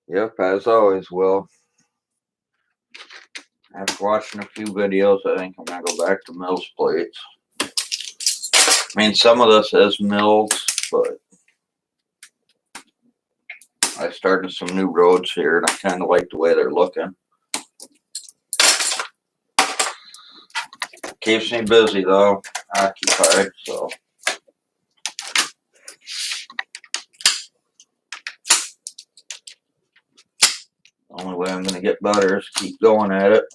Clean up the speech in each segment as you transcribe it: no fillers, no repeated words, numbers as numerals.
Yep, as always, Will. After watching a few videos, I think I'm gonna go back to Mills plates. I mean, some of this is Mills, but I started some new roads here, and I kind of like the way they're looking. Keeps me busy though, occupied. So. The only way I'm going to get better is keep going at it.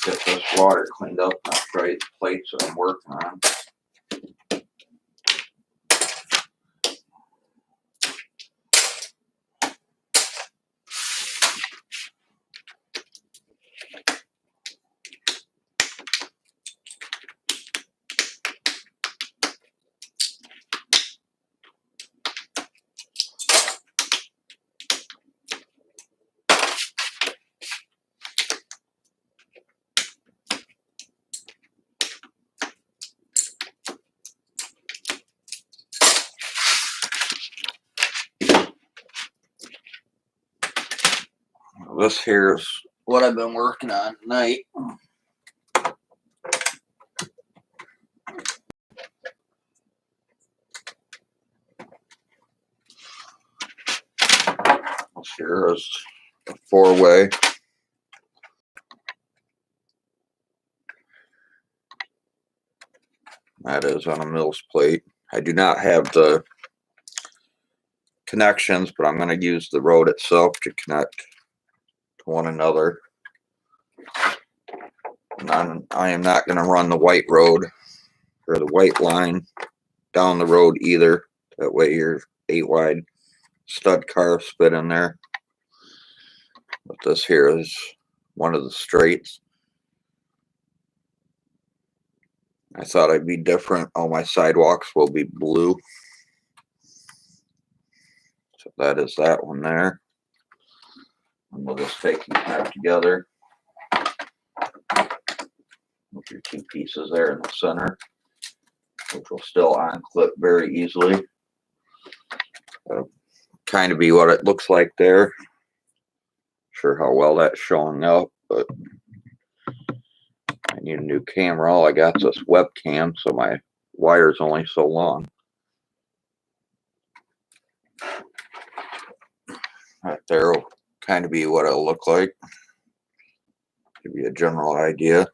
Get this water cleaned up and I'll show you the plates that I'm working on. This here is what I've been working on tonight. This here is a 4-way. That is on a Mills plate. I do not have the connections, but I'm going to use the road itself to connect to one another. And I am not going to run the white road or the white line down the road either. That way your 8-wide stud carbs fit in there. But this here is one of the straights. I thought I'd be different. All my sidewalks will be blue. So that is that one there. And we'll just take them back together. With your 2 pieces there in the center, which will still unclip very easily. Kind of be what it looks like there. Sure how well that's showing up, but I need a new camera. All I got is this webcam, so my wire's only so long. Right there will kind of be what it'll look like. Give you a general idea.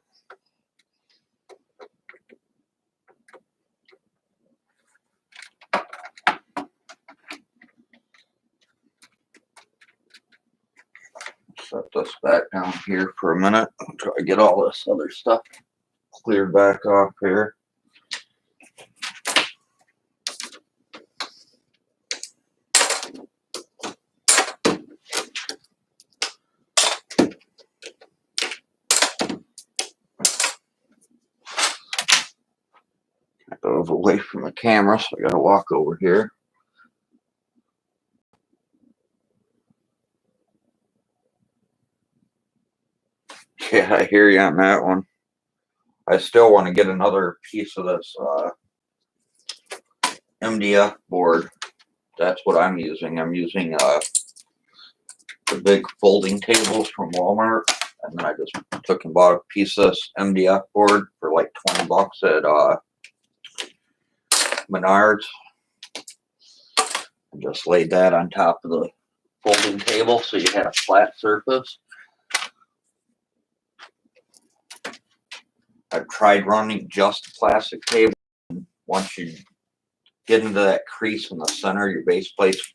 Set this back down here for a minute until I get all this other stuff cleared back off here. I go away from the camera, so I gotta walk over here. Yeah, I hear you on that one. I still want to get another piece of this MDF board. That's what I'm using. I'm using the big folding tables from Walmart, and then I just took and bought a piece of this MDF board for like 20 bucks at Menards, and just laid that on top of the folding table so you had a flat surface. I've tried running just a plastic table. Once you get into that crease in the center, your base plates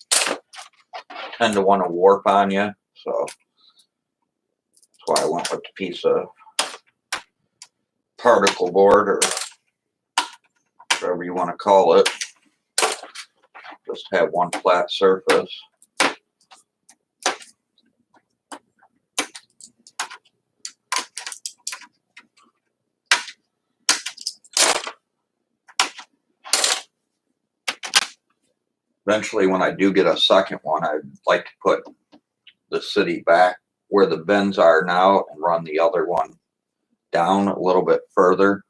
tend to want to warp on you. So that's why I went with the piece of particle board, or whatever you want to call it. Just have one flat surface. Eventually, when I do get a second one, I'd like to put the city back where the bins are now and run the other one down a little bit further,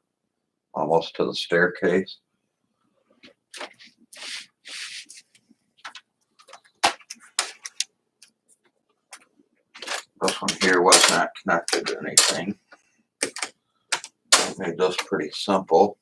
almost to the staircase. This one here was not connected to anything. I made this pretty simple.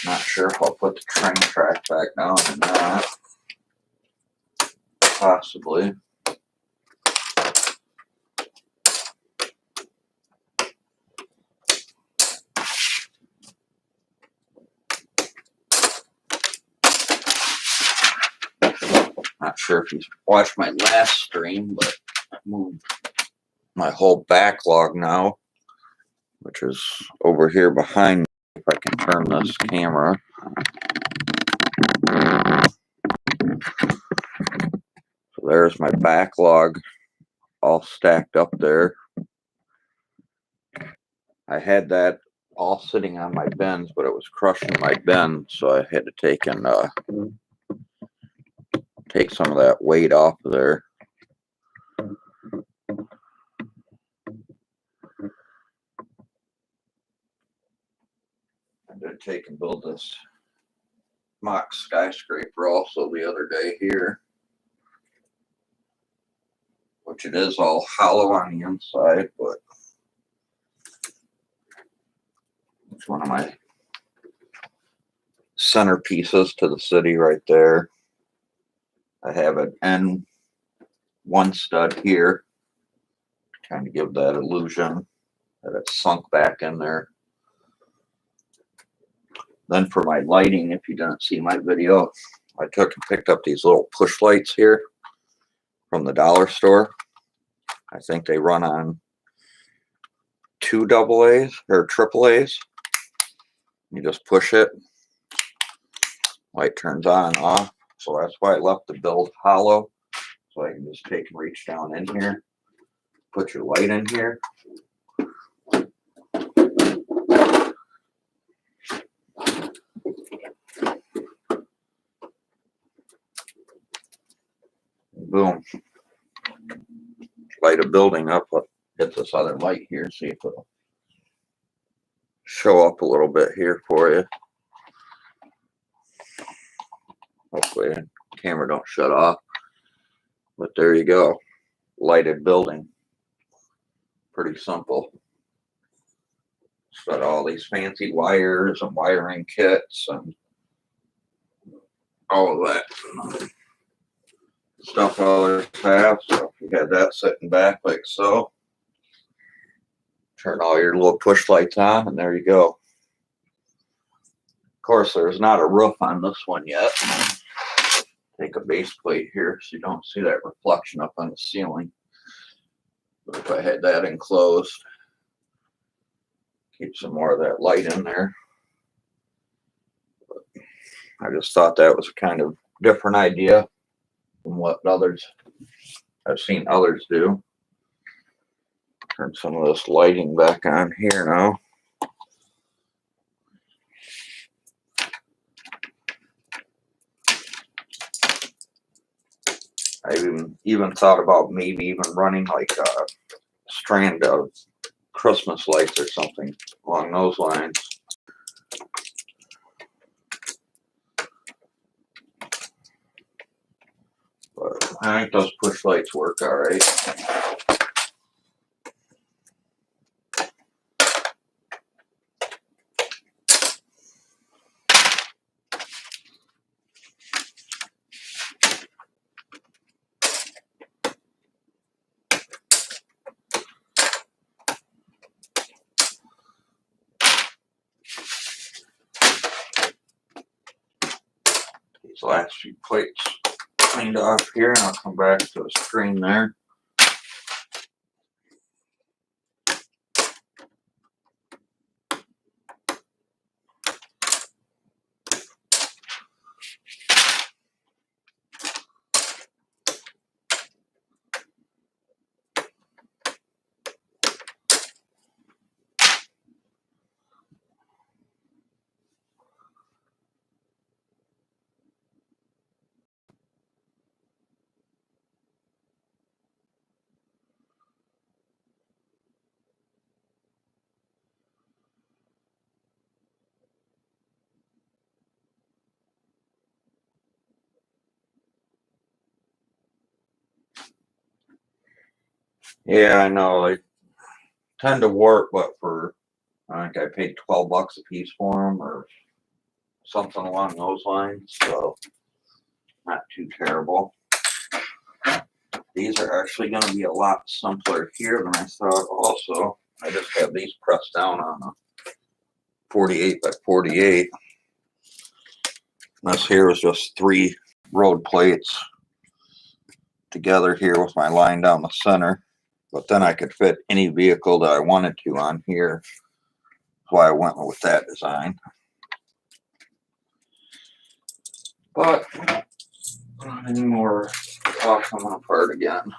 Not sure if I'll put the train track back down or not. Possibly. Not sure if you watched my last stream, but I moved my whole backlog now, which is over here behind me. If I can turn this camera. So there's my backlog all stacked up there. I had that all sitting on my bins, but it was crushing my bin, so I had to take and take some of that weight off of there. I did take and build this mock skyscraper also the other day here, which it is all hollow on the inside, but it's one of my centerpieces to the city right there. I have an N1 stud here, kind of give that illusion that it's sunk back in there. Then for my lighting, if you didn't see my video, I took and picked up these little push lights here from the dollar store. I think they run on 2 AA's or AAA's. You just push it, light turns on and off. So that's why I left the build hollow. So I can just take and reach down in here, put your light in here. Boom. Light a building up. I'll hit this other light here, see if it'll show up a little bit here for you. Hopefully the camera don't shut off. But there you go. Lighted building. Pretty simple. It's got all these fancy wires and wiring kits and all of that stuff others have. So if you had that sitting back like so, turn all your little push lights on and there you go. Of course, there's not a roof on this one yet. Take a base plate here so you don't see that reflection up on the ceiling. But if I had that enclosed, keep some more of that light in there. But I just thought that was a kind of different idea from what others I've seen others do. Turn some of this lighting back on here now. I even thought about maybe even running like a strand of Christmas lights or something along those lines. But I think those push lights work all right. These last few plates cleaned off here, and I'll come back to the screen there. Yeah, I know they tend to work, but for I think I paid $12 a piece for them or something along those lines, so not too terrible. These are actually going to be a lot simpler here than I thought. Also, I just have these pressed down on a 48 by 48. This here is just 3 road plates together here with my line down the center. But then I could fit any vehicle that I wanted to on here. That's why I went with that design. But not anymore. It's all coming apart again.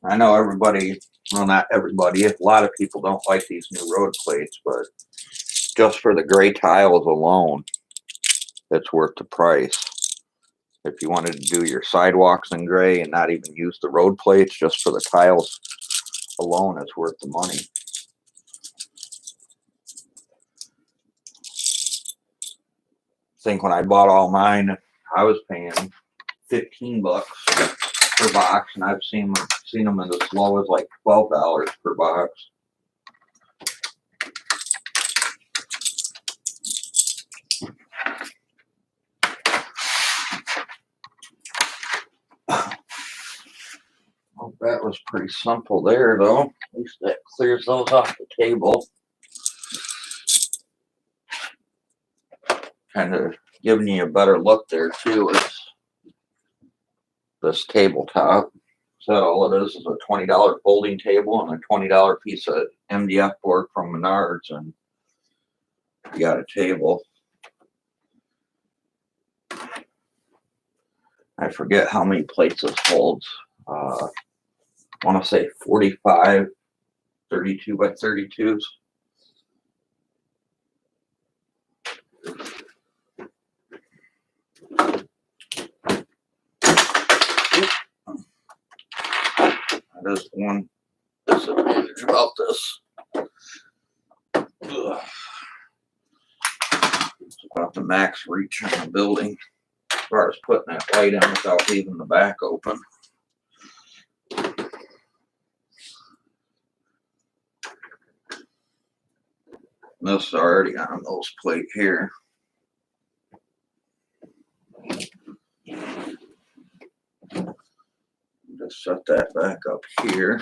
I know everybody, well, not everybody, a lot of people don't like these new road plates, but just for the gray tiles alone, it's worth the price. If you wanted to do your sidewalks in gray and not even use the road plates, just for the tiles alone, it's worth the money. I think when I bought all mine, I was paying $15 per box, and I've seen them as low as like $12 per box. Well, that was pretty simple there, though. At least that clears those off the table. Kind of giving you a better look there, too, is this tabletop. So all it is a $20 folding table and a $20 piece of MDF board from Menards, and you got a table. I forget how many plates this holds. I want to say 45 32 by 32s. That is one disadvantage about this. Ugh. It's about the max reach on the building as far as putting that light in without leaving the back open. This is already on those plate here. set that back up here.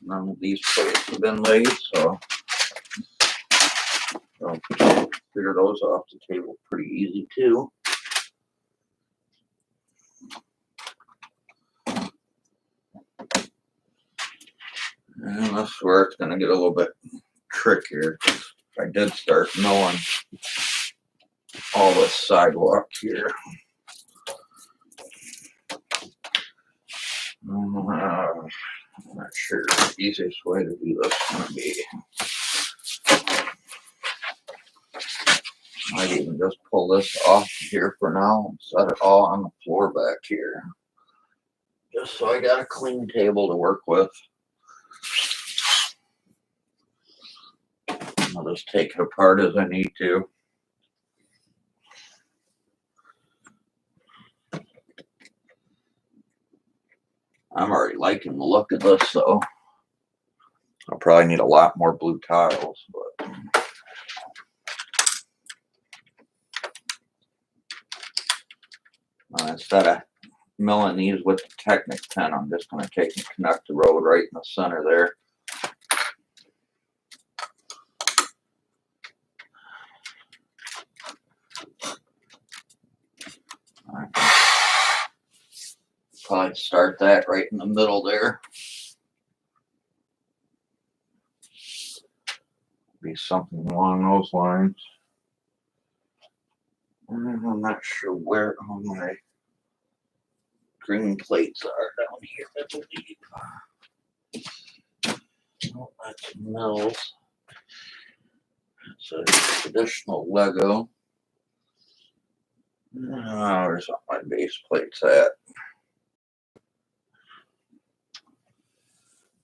None of these plates have been laid, so I'll clear those off the table pretty easy too. And this is where it's going to get a little bit trickier. I did start milling all this sidewalk here. I'm not sure the easiest way to do this is going to be. Might even just pull this off here for now and set it all on the floor back here. Just so I got a clean table to work with. I'll just take it apart as I need to. I'm already liking the look of this, so I'll probably need a lot more blue tiles, but instead of milling these with the Technic 10, I'm just going to take and connect the road right in the center there. Probably start that right in the middle there. Be something along those lines. I'm not sure where all my green plates are down here, I believe. Oh, that's Mills. It's a traditional Lego. Where's all my base plates at?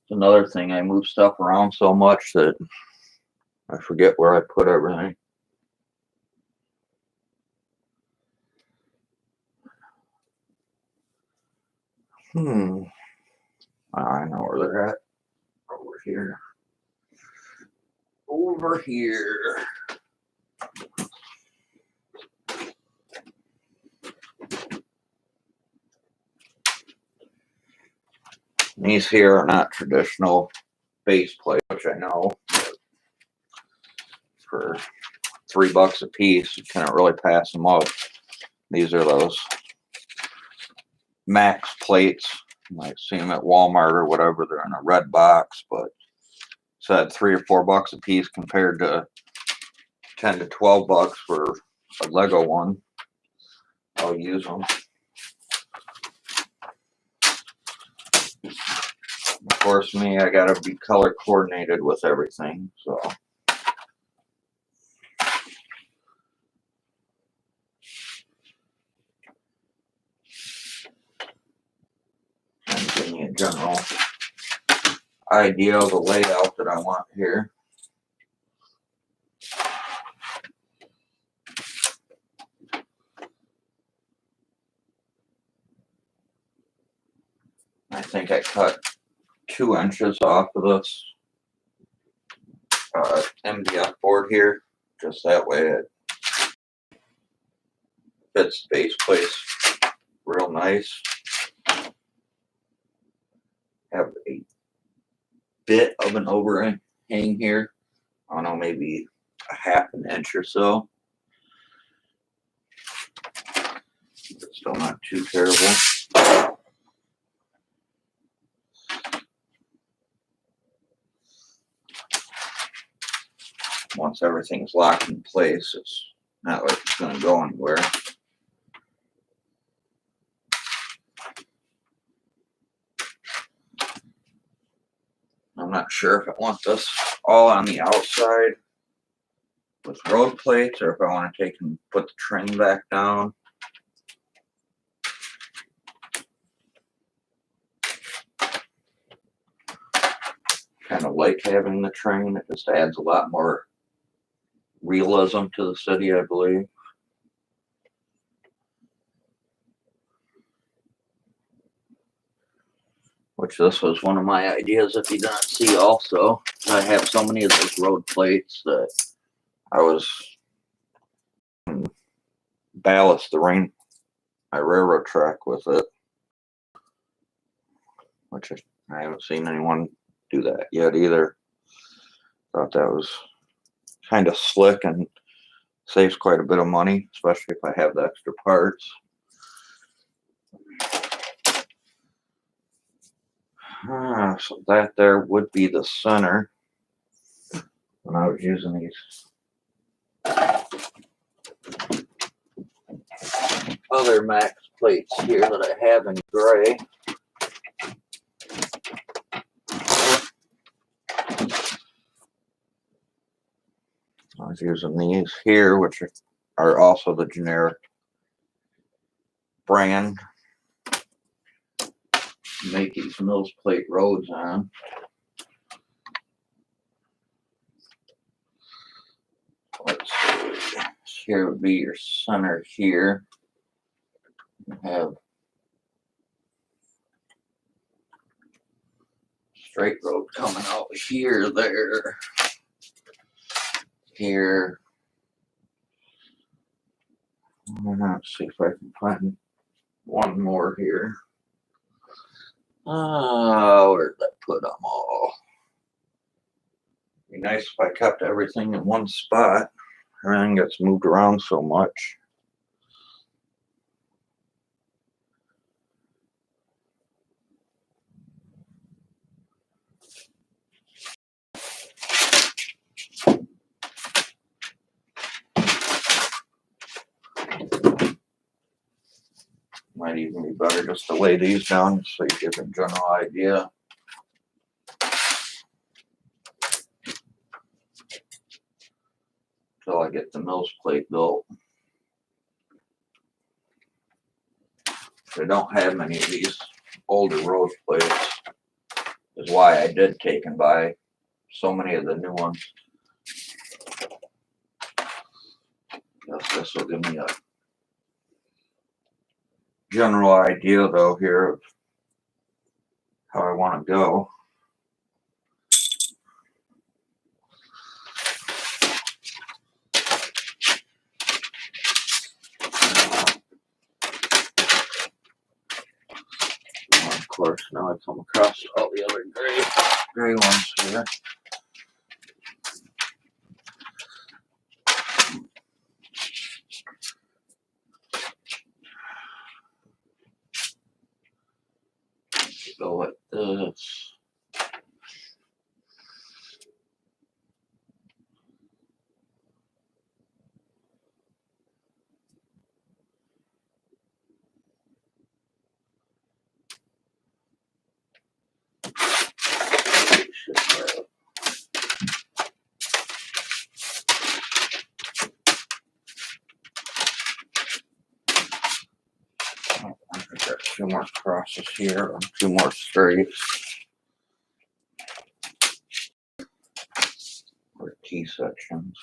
Another thing, I move stuff around so much that I forget where I put everything. I know where they're at. Over here. Over here. These here are not traditional base plates, which I know. For $3 a piece, you can't really pass them up. These are those Max plates. You might see them at Walmart or whatever. They're in a red box, but it's at $3 or $4 a piece compared to 10 to 12 bucks for a Lego one. I'll use them. Of course, me, I gotta be color coordinated with everything, so. And give me a general idea of the layout that I want here. I think I cut 2 inches off of this MDF board here, just that way it fits the base plate real nice. Have a bit of an overhang here. I don't know, maybe a ½ inch or so. It's still not too terrible. Once everything's locked in place, it's not like it's going to go anywhere. I'm not sure if I want this all on the outside with road plates or if I want to take and put the trim back down. Kind of like having the train. It just adds a lot more realism to the city, I believe. Which this was one of my ideas, if you didn't see also. I have so many of those road plates that I was ballast the rain my railroad track with it, which I haven't seen anyone do that yet either. Thought that was kind of slick and saves quite a bit of money, especially if I have the extra parts. So that there would be the center when I was using these other Max plates here that I have in gray. I was using these here, which are also the generic brand. Make these Mills plate roads on. Let's see. Here would be your center here. You have straight road coming out here, there, here. Let's see if I can find one more here. Where'd I put them all? Be nice if I kept everything in one spot. Everything gets moved around so much. Might even be better just to lay these down so you get a general idea. Until I get the Mills plate built. I don't have many of these older road plates, is why I did take and buy so many of the new ones. Guess this will give me a general idea though here of how I want to go. Of course, now I come across all the other gray ones here. Go like this. I've got 2 more crosses here and 2 more straights. Or T sections.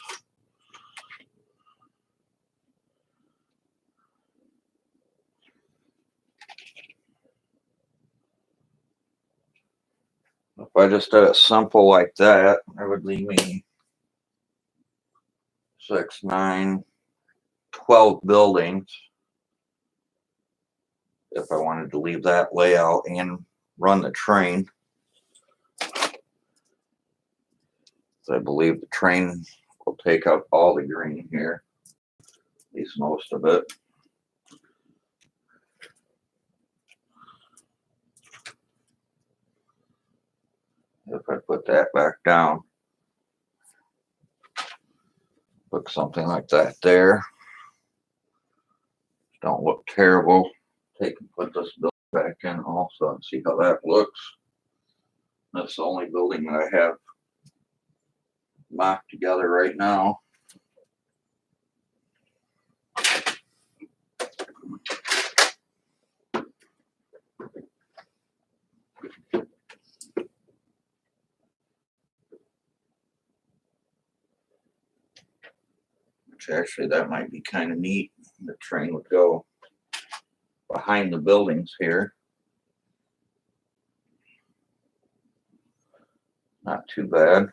If I just did it simple like that, it would leave me 6, 9, 12 buildings. If I wanted to leave that layout and run the train. I believe the train will take up all the green here, at least most of it. If I put that back down, put something like that there. Don't look terrible. Take and put this building back in also and see how that looks. That's the only building that I have mocked together right now. Which actually that might be kind of neat. The train would go behind the buildings here. Not too bad.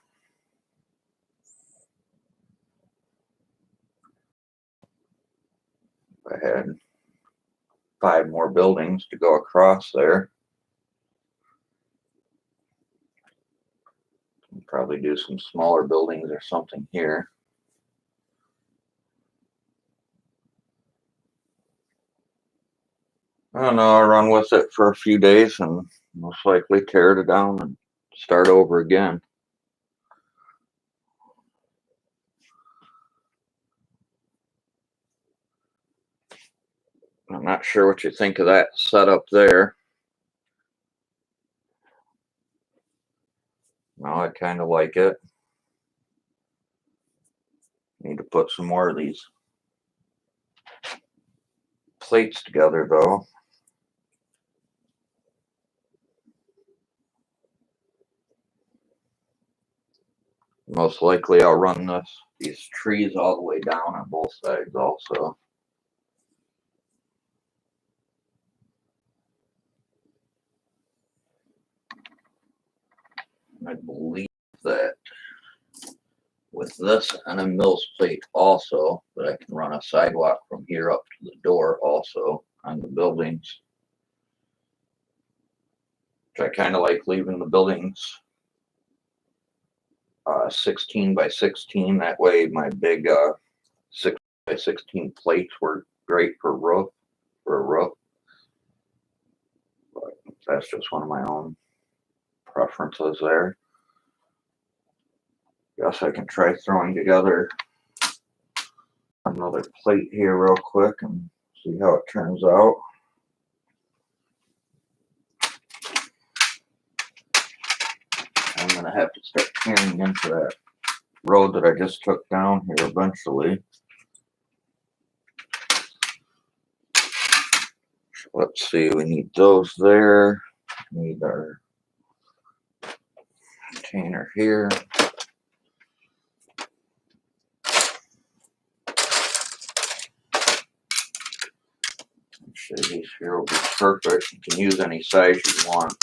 If I had 5 more buildings to go across there. Probably do some smaller buildings or something here. I don't know, I'll run with it for a few days and most likely tear it down and start over again. I'm not sure what you think of that setup there. No, I kind of like it. Need to put some more of these plates together though. Most likely I'll run these trees all the way down on both sides also. I believe that with this and a Mills plate also, that I can run a sidewalk from here up to the door also on the buildings. Which I kind of like leaving the buildings 16 by 16. That way my big 6 by 16 plates were great for a roof. But that's just one of my own preferences there. Guess I can try throwing together another plate here real quick and see how it turns out. I'm gonna have to start tearing into that road that I just took down here eventually. So let's see, we need those there. We need our container here. Actually, these here will be perfect. You can use any size you want.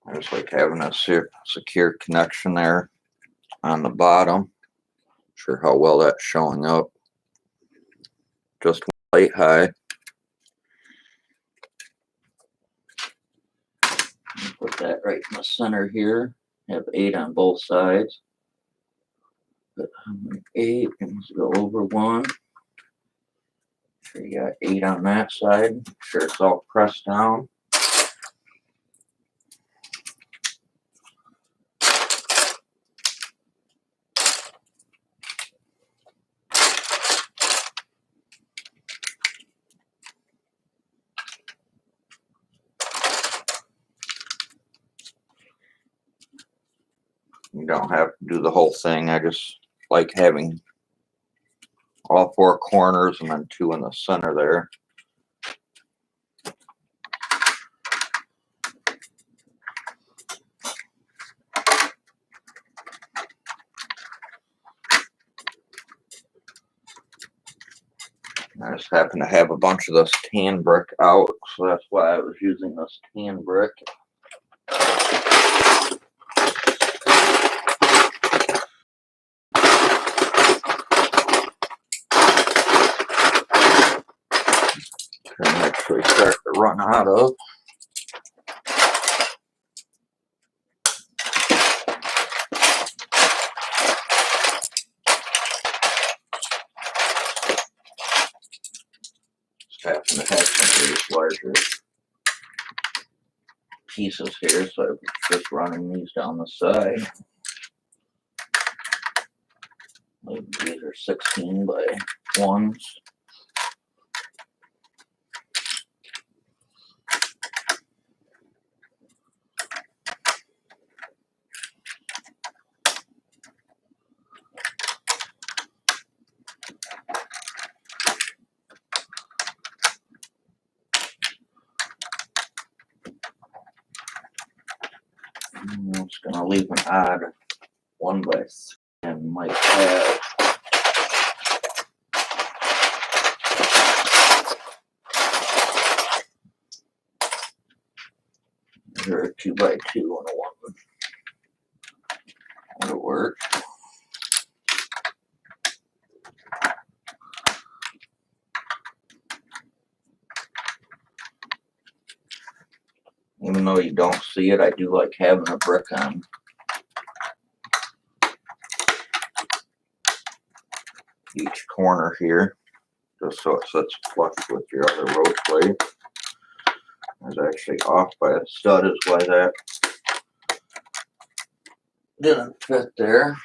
I just like having a secure connection there on the bottom. Not sure how well that's showing up. Just one plate high. Put that right in the center here. Have 8 on both sides. Put 8 and go over 1. Sure you got 8 on that side. Make sure it's all pressed down. You don't have to do the whole thing. I just like having all 4 corners and then 2 in the center there. I just happen to have a bunch of this tan brick out, so that's why I was using this tan brick. Can actually start to run out of. Just happen to have some of these larger pieces here, so I'm just running these down the side. These are 16 by 1s. I'm just going to leave an odd 1 by 3 and might have or a 2x2 on a 1. That'll work. Even though you don't see it, I do like having a brick on each corner here, just so it sits flush with your other road plate. I was actually off by a stud is why that didn't fit there.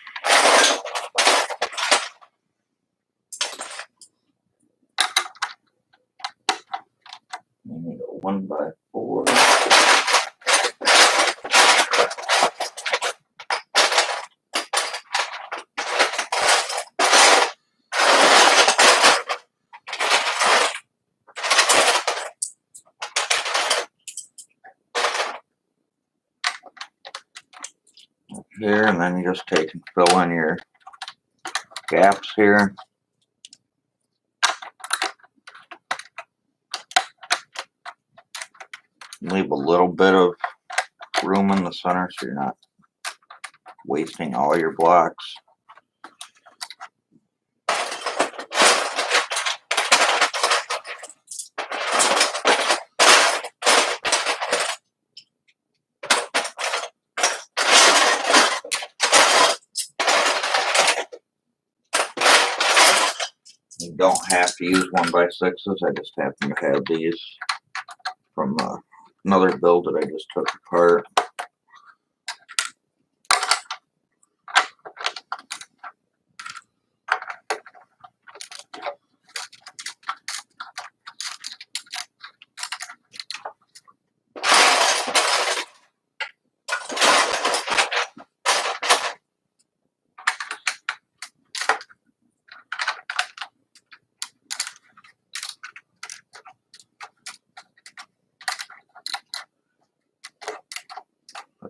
You need a 1x4. Here, and then you just take and fill in your gaps here. Leave a little bit of room in the center so you're not wasting all your blocks. You don't have to use 1x6s. I just happen to have these from another build that I just took apart.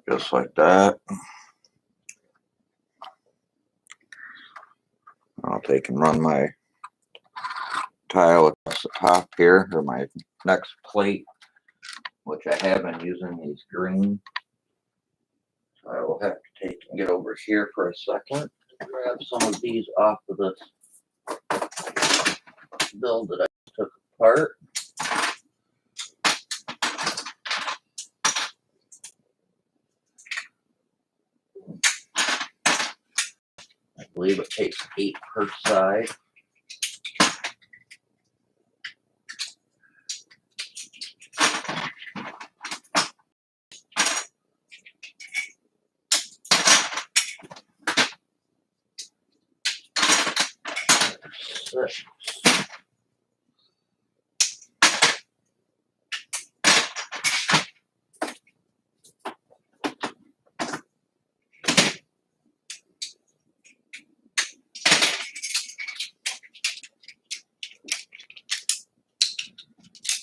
Just like that. I'll take and run my tile across the top here, or my next plate, which I have been using these green. So I will have to take and get over here for a second and grab some of these off of this build that I took apart. I believe it takes 8 per side. Six.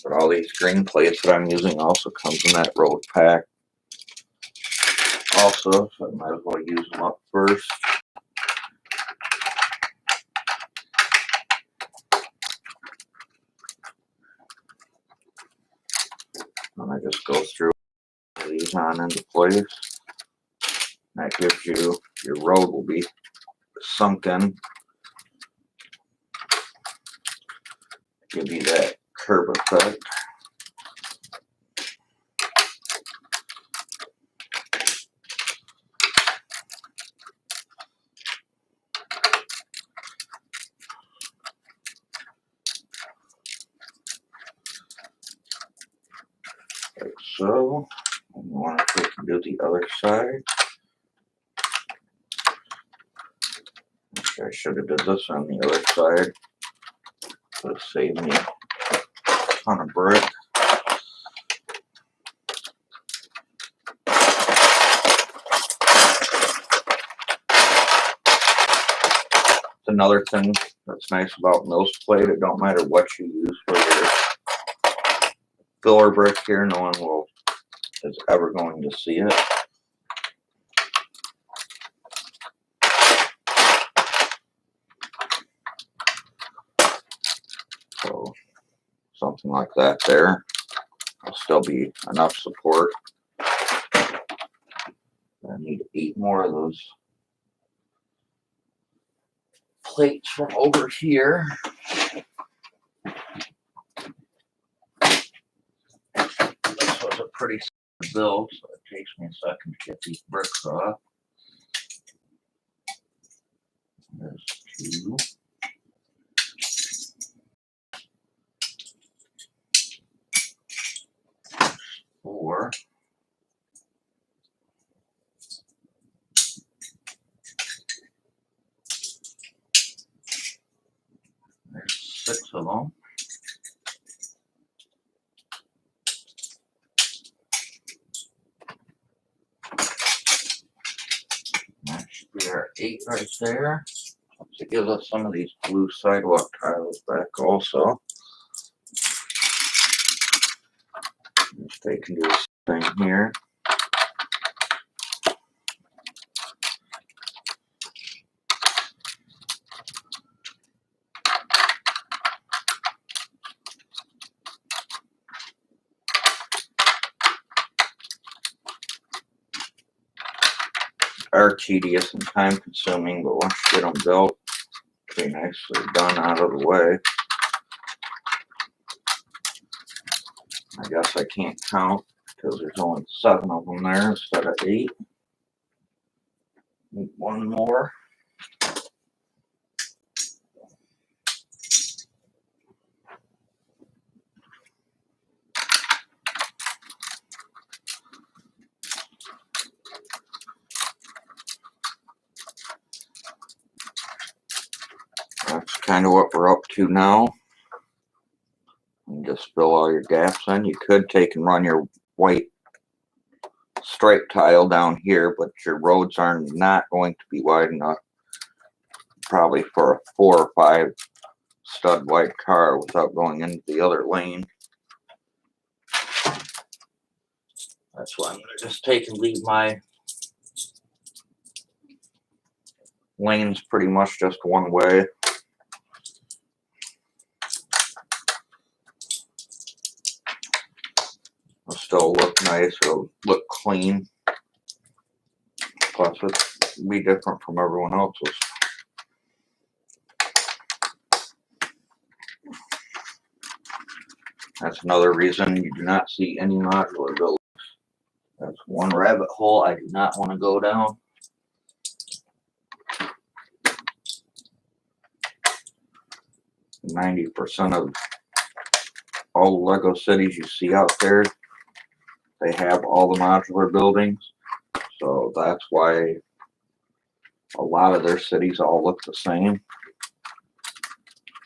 But all these green plates that I'm using also comes in that road pack also, so I might as well use them up first. And I just go through these on into place. That gives you, your road will be sunken. Give you that curb effect. Like so. And you want to take and do the other side. I should have did this on the other side. Would have saved me a ton of brick. Another thing that's nice about nose plate, it don't matter what you use for your filler brick here, no one is ever going to see it. So something like that there will still be enough support. I need 8 more of those plates from over here. This was a pretty build, so it takes me a second to get these bricks off. There's 2. 4. There's 6 of them. That should be our 8 right there. To give us some of these blue sidewalk tiles back also. If they can do this thing here. Are tedious and time consuming, but once you get them built, pretty nicely done out of the way. I guess I can't count because there's only 7 of them there instead of 8. Need 1 more. That's kind of what we're up to now. You just fill all your gaps in. You could take and run your white stripe tile down here, but your roads are not going to be wide enough probably for a 4 or 5 stud wide car without going into the other lane. That's why I'm going to just take and leave my lanes pretty much just one way. It'll still look nice, it'll look clean. Plus it'll be different from everyone else's. That's another reason you do not see any modular buildings. That's one rabbit hole I do not want to go down. %90 of all the Lego cities you see out there, they have all the modular buildings. So that's why a lot of their cities all look the same.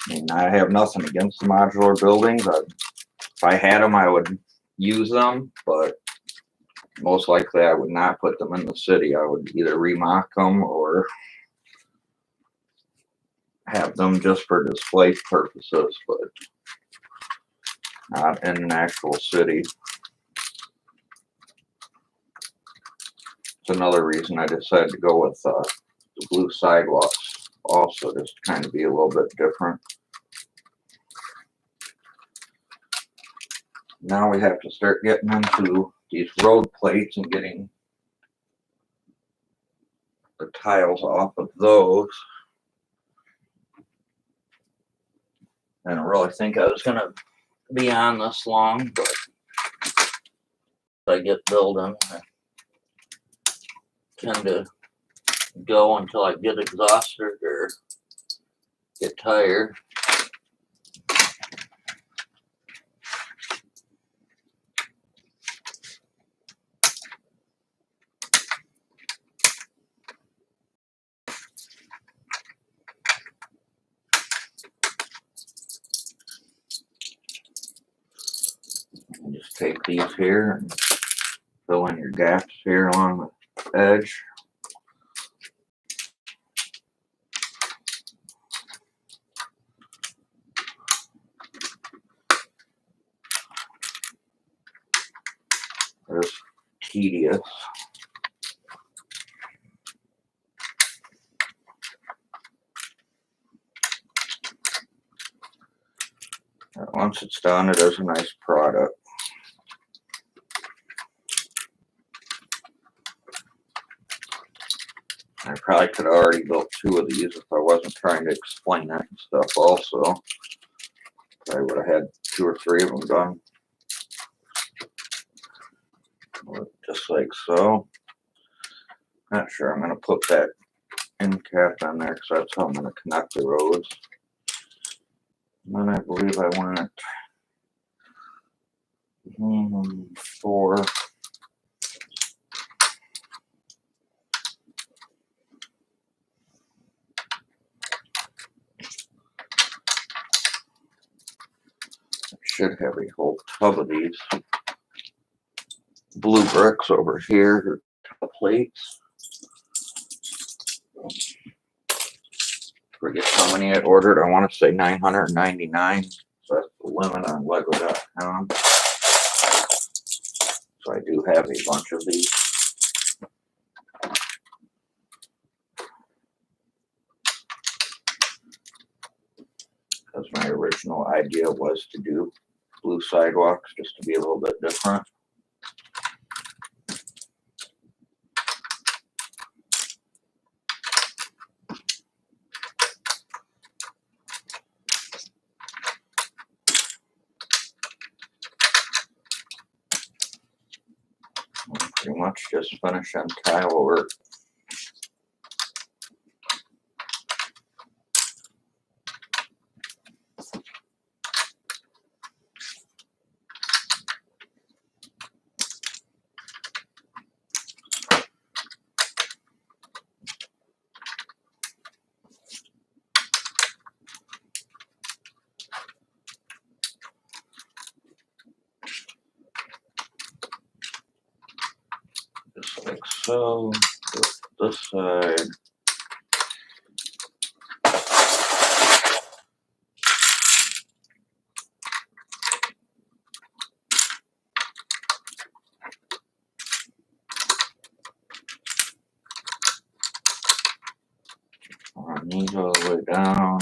I mean, I have nothing against the modular buildings. If I had them, I would use them, but most likely I would not put them in the city. I would either remock them or have them just for display purposes, but not in an actual city. It's another reason I decided to go with the blue sidewalks also, just to kind of be a little bit different. Now we have to start getting into these road plates and getting the tiles off of those. I don't really think I was going to be on this long, but if I get building, I tend to go until I get exhausted or get tired. Just take these here and fill in your gaps here along the edge. It's tedious. Once it's done, it is a nice product. I probably could have already built 2 of these if I wasn't trying to explain that and stuff also. I would have had 2 or 3 of them done. Just like so. Not sure I'm going to put that end cap on there because that's how I'm going to connect the roads. And then I believe I want 4. I should have a whole tub of these blue bricks over here, plates. Forget how many I ordered. I want to say 999. So that's the limit on Lego.com. So I do have a bunch of these. Because my original idea was to do blue sidewalks just to be a little bit different. Pretty much just finishing tile work. Just like so. This side. Run these all the way down.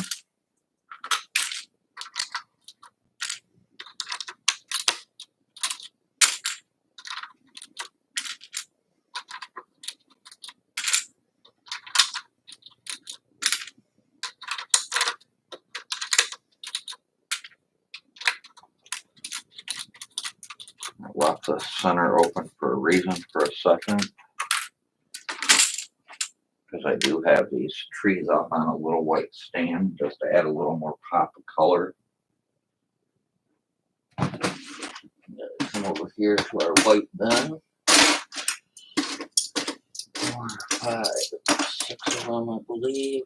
I left the center open for a reason for a second. Because I do have these trees up on a little white stand just to add a little more pop of color. Come over here to our white bin. 4, 5, 6 of them, I believe.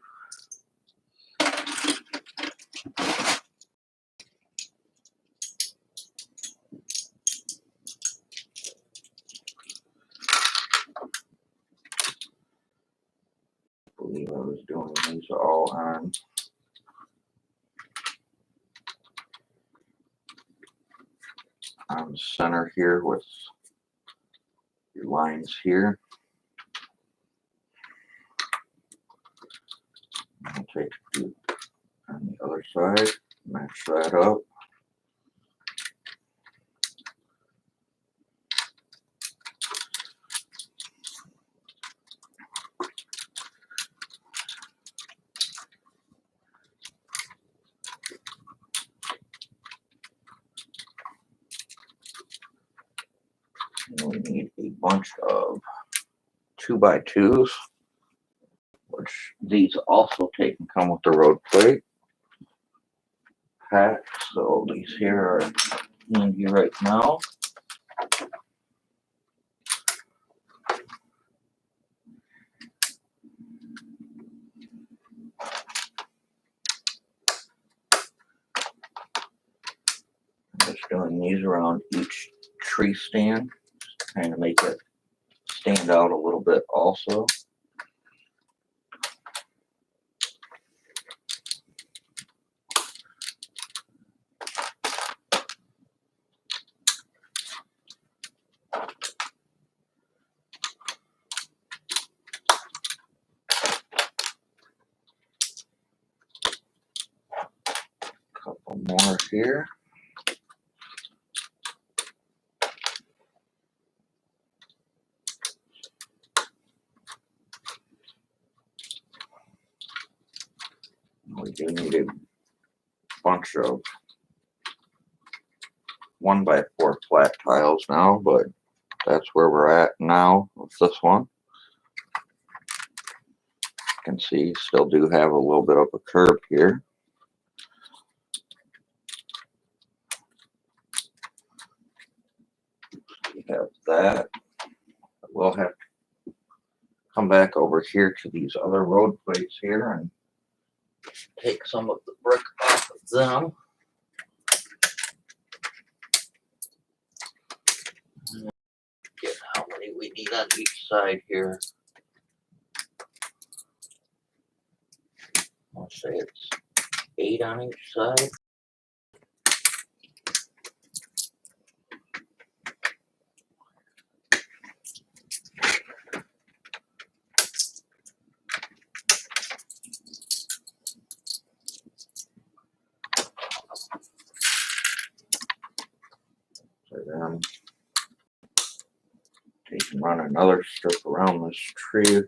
I believe I was doing these all on the center here with your lines here. I'll take 2 on the other side, match that up. And we need a bunch of 2x2s, which these also take and come with the road plate pack. So these here are handy right now. I'm just doing these around each tree stand, just kind of make it stand out a little bit also. Couple more here. do need a bunch of 1x4 flat tiles now, but that's where we're at now with this one. You can see still do have a little bit of a curve here. We have that. We'll have to come back over here to these other road plates here and take some of the brick off of them. Get how many we need on each side here. I'll say it's 8 on each side. So then you can run another strip around this tree.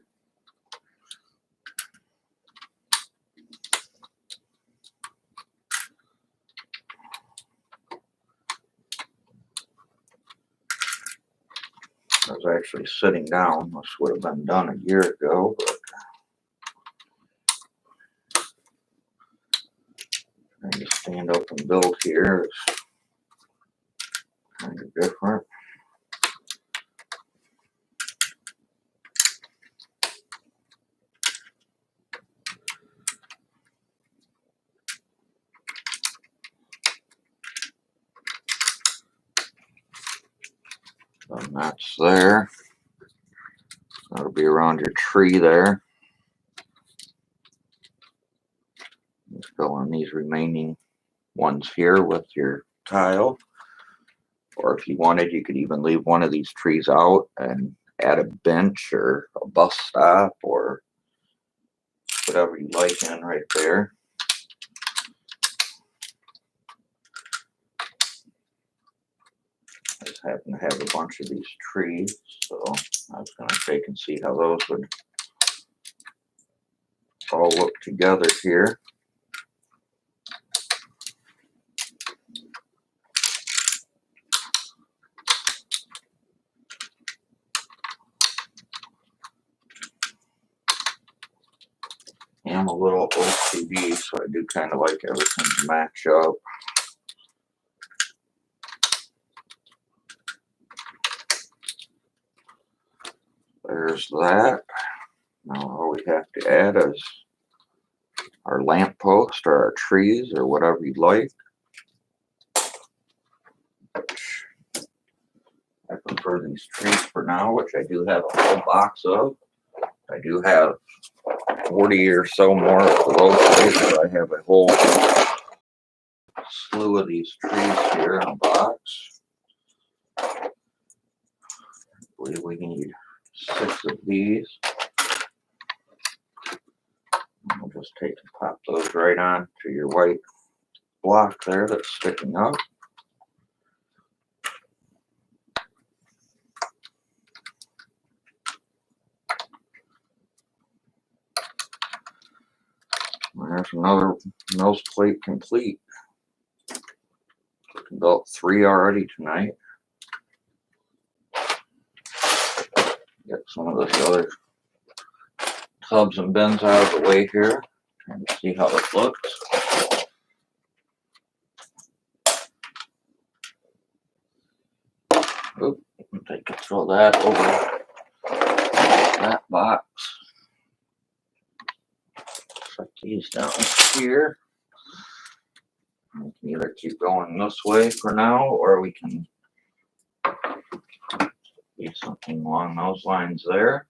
I was actually sitting down. This would have been done a year ago, but trying to stand up and build here is kind of different. And that's there. That'll be around your tree there. Just fill in these remaining ones here with your tile. Or if you wanted, you could even leave one of these trees out and add a bench or a bus stop or whatever you like in right there. I just happen to have a bunch of these trees, so I was going to take and see how those would all look together here. I'm a little OCD, so I do kind of like everything to match up. There's that. Now all we have to add is our lamp post or our trees or whatever you'd like. I prefer these trees for now, which I do have a whole box of. I do have 40 or so more of the road plates, but I have a whole slew of these trees here in a box. I believe we need 6 of these. We'll just take and pop those right on to your white block there that's sticking up. There's another nose plate complete. Built 3 already tonight. Get some of this other tubs and bins out of the way here and see how it looks. Oop, I can throw that over that box. Set these down here. We can either keep going this way for now, or we can do something along those lines there.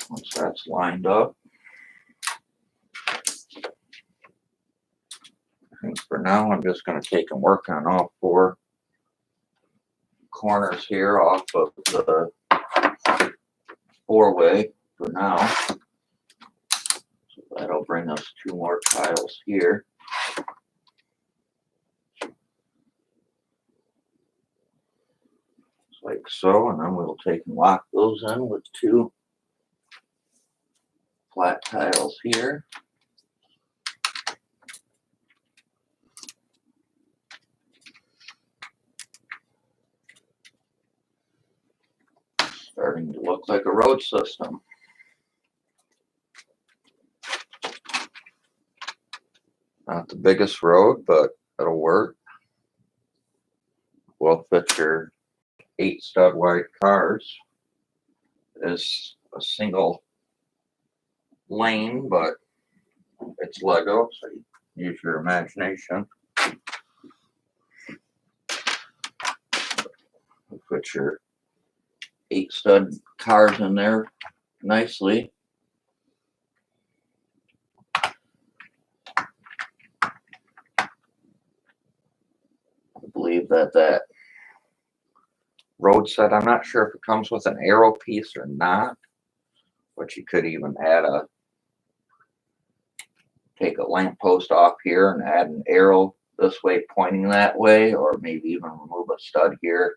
Once that's lined up, I think for now I'm just going to take and work on all 4 corners here off of the 4-way for now. So that'll bring us 2 more tiles here. It's like like so, and then we'll take and lock those in with 2 flat tiles here. Starting to look like a road system. Not the biggest road, but it'll work. Will fit your 8 stud wide cars. It is a single lane, but it's Lego, so you use your imagination. Put your 8 stud cars in there nicely. I believe that road set, I'm not sure if it comes with an arrow piece or not, but you could even take a lamp post off here and add an arrow this way pointing that way, or maybe even remove a stud here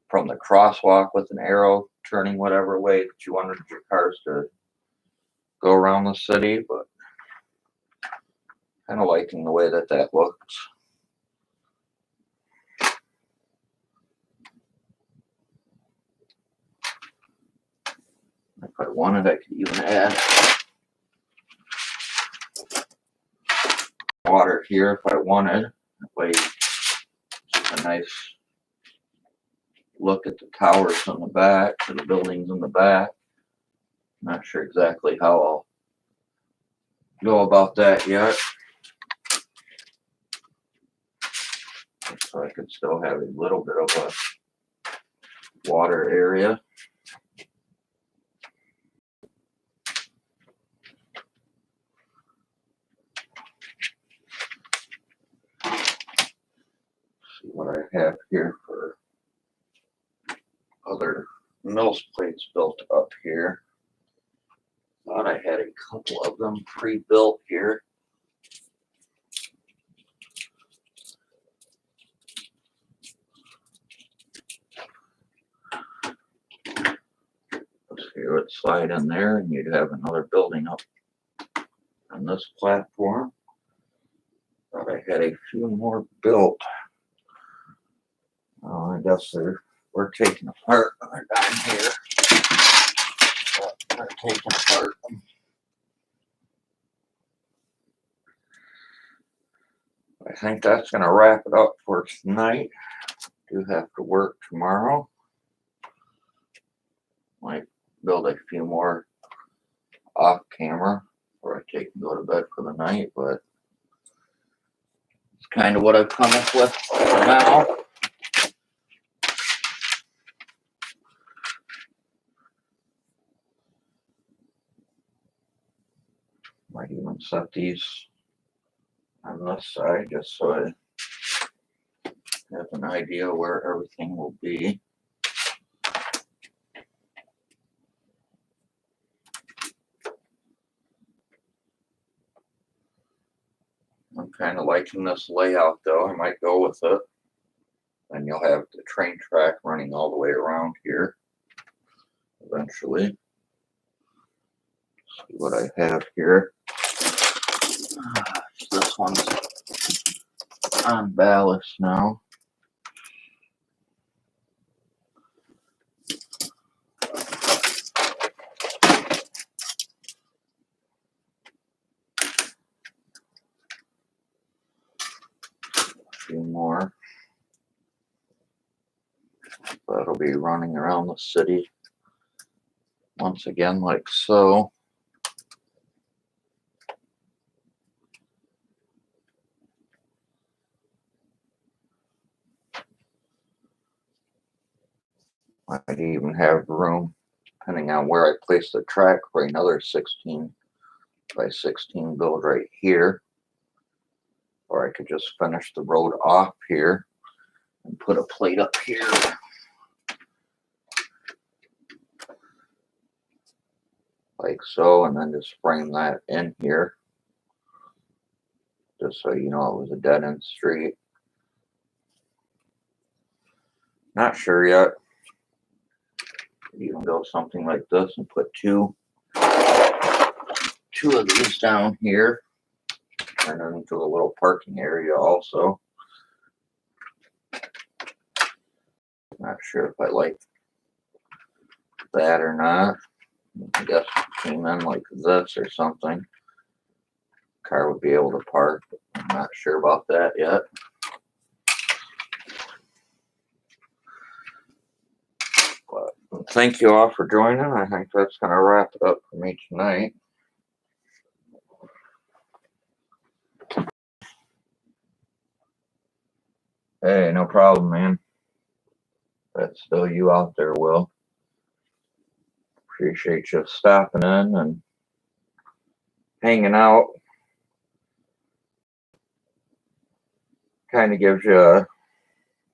from the crosswalk with an arrow turning whatever way that you wanted your cars to go around the city, but kind of liking the way that looks. If I wanted, I could even add water here if I wanted. That way, just a nice look at the towers on the back, or the buildings in the back. Not sure exactly how I'll go about that yet. So I could still have a little bit of a water area. See what I have here for other Mills plates built up here. Thought I had a couple of them pre-built here. So you would slide in there and you'd have another building up on this platform. Thought I had a few more built. Oh, I guess we're taking apart when they're down here. They're taking apart. I think that's going to wrap it up for tonight. Do have to work tomorrow. Might build a few more off camera before I take and go to bed for the night, but it's kind of what I've come up with for now. Might even set these on this side just so I have an idea where everything will be. I'm kind of liking this layout though. I might go with it. And you'll have the train track running all the way around here eventually. See what I have here. This one's on ballast now. A few more. That'll be running around the city once again like so. Might even have room, depending on where I place the track, for another 16 by 16 build right here. Or I could just finish the road off here and put a plate up here. Like so, and then just frame that in here. Just so you know it was a dead end street. Not sure yet. Even go something like this and put two of these down here. Turn it into a little parking area also. Not sure if I like that or not. I guess it came in like this or something. Car would be able to park, but I'm not sure about that yet. But thank you all for joining. I think that's going to wrap it up for me tonight. Hey, no problem, man. That's still you out there, Will. Appreciate you stopping in and hanging out. Kind of gives you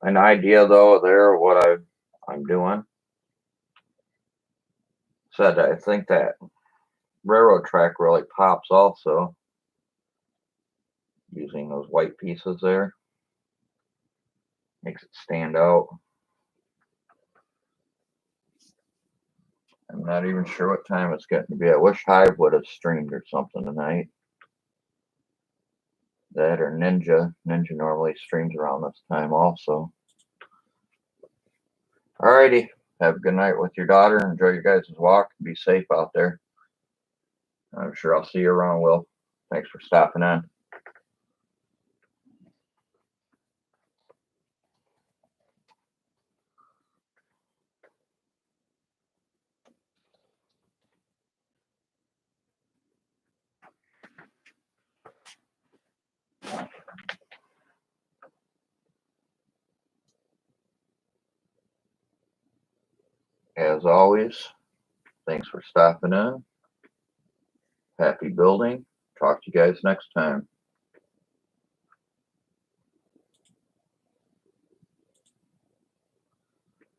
an idea, though, there of what I'm doing. Said I think that railroad track really pops also, using those white pieces there. Makes it stand out. I'm not even sure what time it's getting to be. I wish Hive would have streamed or something tonight. That or Ninja. Ninja normally streams around this time also. Alrighty. Have a good night with your daughter. Enjoy your guys' walk. Be safe out there. I'm sure I'll see you around, Will. Thanks for stopping in. As always, thanks for stopping in. Happy building. Talk to you guys next time.